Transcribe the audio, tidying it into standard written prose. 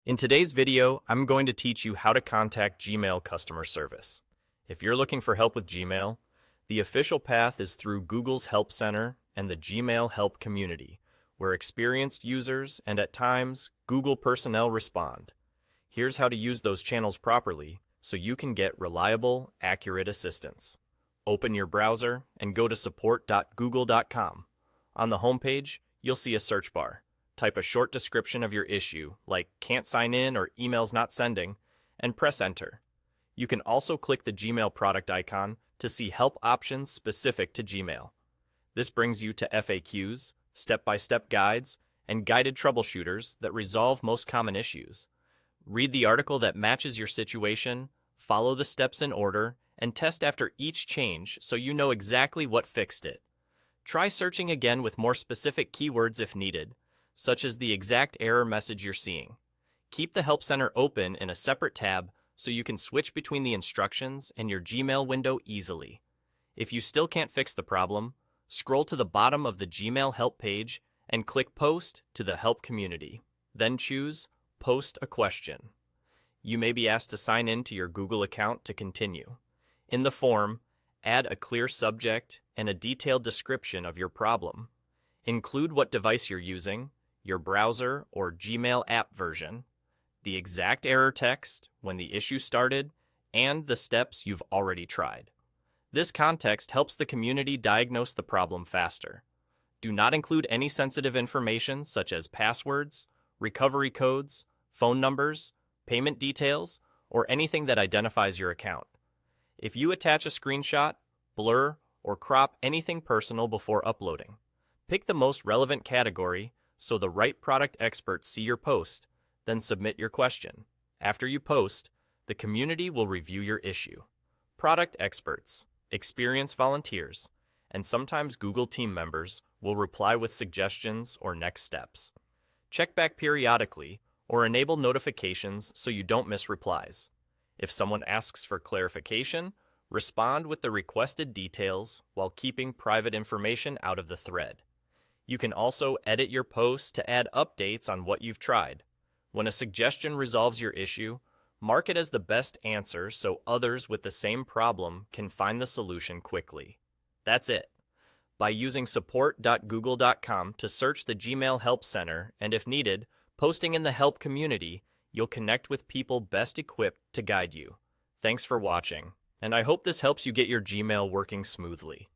In today's video, I'm going to teach you how to contact Gmail customer service. If you're looking for help with Gmail, the official path is through Google's Help Center and the Gmail Help community, where experienced users and at times Google personnel respond. Here's how to use those channels properly so you can get reliable, accurate assistance. Open your browser and go to support.google.com. On the homepage, you'll see a search bar. Type a short description of your issue, like can't sign in or emails not sending, and press enter. You can also click the Gmail product icon to see help options specific to Gmail. This brings you to FAQs, step-by-step guides, and guided troubleshooters that resolve most common issues. Read the article that matches your situation, follow the steps in order, and test after each change so you know exactly what fixed it. Try searching again with more specific keywords if needed, such as the exact error message you're seeing. Keep the Help Center open in a separate tab so you can switch between the instructions and your Gmail window easily. If you still can't fix the problem, scroll to the bottom of the Gmail Help page and click Post to the Help community. Then choose Post a Question. You may be asked to sign in to your Google account to continue. In the form, add a clear subject and a detailed description of your problem. Include what device you're using, your browser or Gmail app version, the exact error text, when the issue started, and the steps you've already tried. This context helps the community diagnose the problem faster. Do not include any sensitive information such as passwords, recovery codes, phone numbers, payment details, or anything that identifies your account. If you attach a screenshot, blur, or crop anything personal before uploading, pick the most relevant category so the right product experts see your post, then submit your question. After you post, the community will review your issue. Product experts, experienced volunteers, and sometimes Google team members will reply with suggestions or next steps. Check back periodically or enable notifications so you don't miss replies. If someone asks for clarification, respond with the requested details while keeping private information out of the thread. You can also edit your post to add updates on what you've tried. When a suggestion resolves your issue, mark it as the best answer so others with the same problem can find the solution quickly. That's it. By using support.google.com to search the Gmail Help Center and, if needed, posting in the Help community, you'll connect with people best equipped to guide you. Thanks for watching, and I hope this helps you get your Gmail working smoothly.